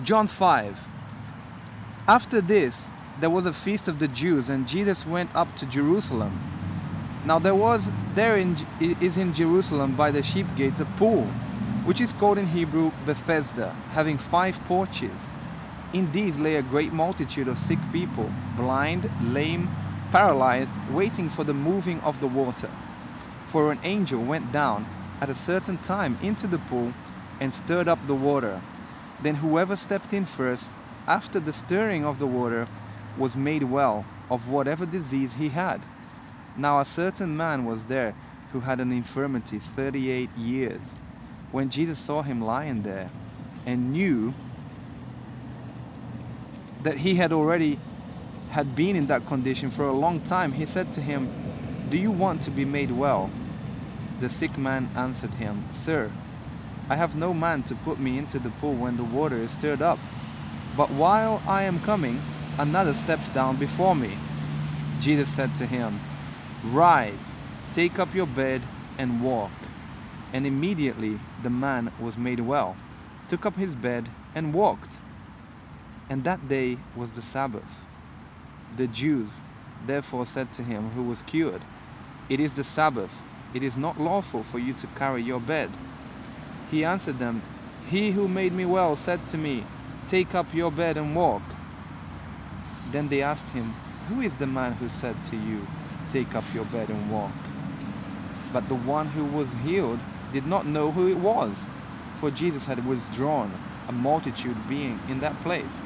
John 5. After this, there was a feast of the Jews, and Jesus went up to Jerusalem. Now is in Jerusalem by the sheep gate a pool, which is called in Hebrew Bethesda, having 5 porches. In these lay a great multitude of sick people, blind, lame, paralyzed, waiting for the moving of the water. For an angel went down at a certain time into the pool and stirred up the water. Then whoever stepped in first, after the stirring of the water, was made well of whatever disease he had. Now a certain man was there who had an infirmity 38 years. When Jesus saw him lying there, and knew that he had been in that condition for a long time, he said to him, "Do you want to be made well?" The sick man answered him, "Sir, I have no man to put me into the pool when the water is stirred up. But while I am coming, another steps down before me." Jesus said to him, "Rise, take up your bed and walk." And immediately the man was made well, took up his bed and walked. And that day was the Sabbath. The Jews therefore said to him who was cured, "It is the Sabbath. It is not lawful for you to carry your bed." He answered them, "He who made me well said to me, 'Take up your bed and walk.'" Then they asked him, "Who is the man who said to you, 'Take up your bed and walk'?" But the one who was healed did not know who it was, for Jesus had withdrawn, a multitude being in that place.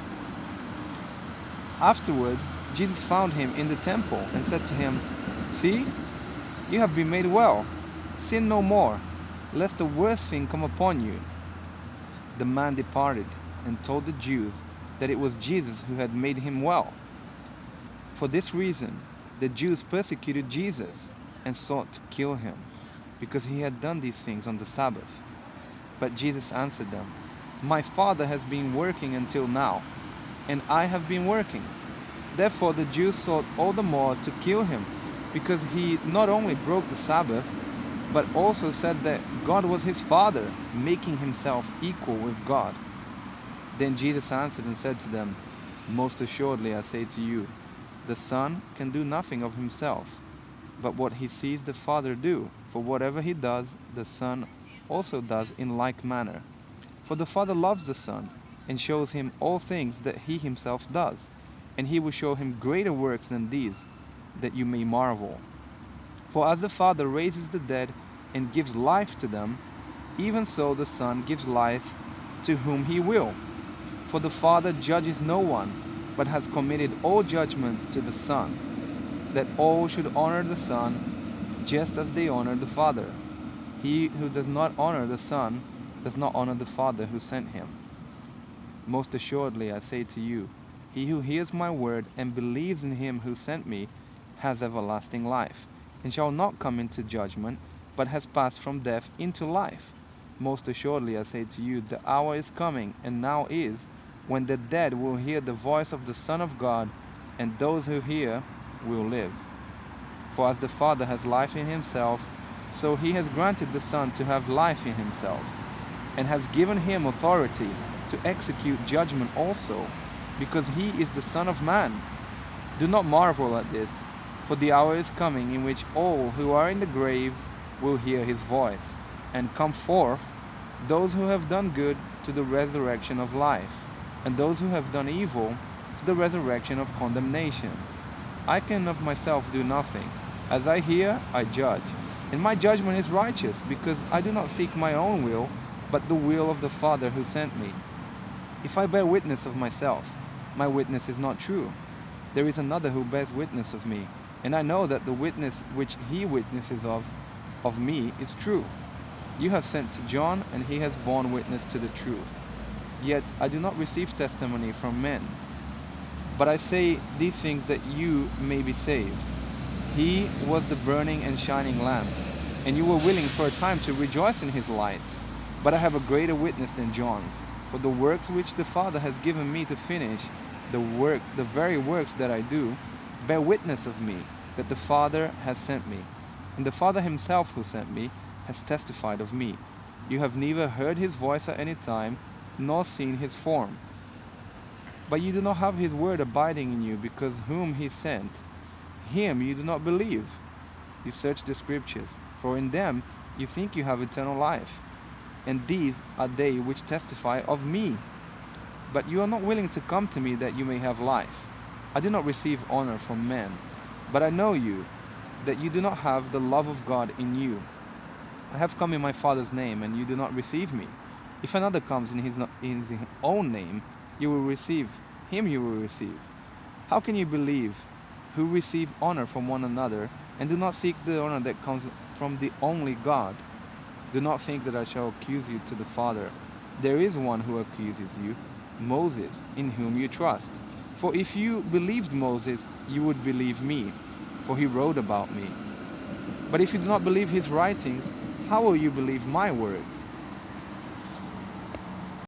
Afterward, Jesus found him in the temple and said to him, "See, you have been made well. Sin no more, lest the worst thing come upon you." The man departed and told the Jews that it was Jesus who had made him well. For this reason, the Jews persecuted Jesus and sought to kill him, because he had done these things on the Sabbath. But Jesus answered them, "My Father has been working until now, and I have been working." Therefore the Jews sought all the more to kill him, because he not only broke the Sabbath, but also said that God was his Father, making himself equal with God. Then Jesus answered and said to them, "Most assuredly I say to you, the Son can do nothing of himself, but what he sees the Father do, for whatever he does, the Son also does in like manner. For the Father loves the Son, and shows him all things that he himself does, and he will show him greater works than these, that you may marvel. For as the Father raises the dead and gives life to them, even so the Son gives life to whom he will. For the Father judges no one, but has committed all judgment to the Son, that all should honor the Son just as they honor the Father. He who does not honor the Son does not honor the Father who sent him. Most assuredly I say to you, he who hears my word and believes in him who sent me has everlasting life, and shall not come into judgment, but has passed from death into life. Most assuredly I say to you, the hour is coming, and now is, when the dead will hear the voice of the Son of God, and those who hear will live. For as the Father has life in himself, so he has granted the Son to have life in himself, and has given him authority to execute judgment also, because he is the Son of Man. Do not marvel at this, for the hour is coming in which all who are in the graves will hear his voice, and come forth, those who have done good to the resurrection of life, and those who have done evil to the resurrection of condemnation. I can of myself do nothing. As I hear, I judge, and my judgment is righteous, because I do not seek my own will, but the will of the Father who sent me. If I bear witness of myself, my witness is not true. There is another who bears witness of me, and I know that the witness which he witnesses of me is true. You have sent to John, and he has borne witness to the truth. Yet I do not receive testimony from men. But I say these things that you may be saved. He was the burning and shining lamp, and you were willing for a time to rejoice in his light. But I have a greater witness than John's, for the works which the Father has given me to finish, the very works that I do, bear witness of me, that the Father has sent me. And the Father himself who sent me has testified of me. You have neither heard his voice at any time, nor seen his form, But you do not have his word abiding in you, because whom he sent, him you do not believe. You search the scriptures, for in them you think you have eternal life, and these are they which testify of me. But you are not willing to come to me that you may have life. I do not receive honor from men, but I know you, that you do not have the love of God in you. I have come in my Father's name, and you do not receive me. If another comes in his own name, you will receive him. You will receive. How can you believe, who receive honor from one another, and do not seek the honor that comes from the only God? Do not think that I shall accuse you to the Father. There is one who accuses you, Moses, in whom you trust. For if you believed Moses, you would believe me, for he wrote about me. But if you do not believe his writings, how will you believe my words?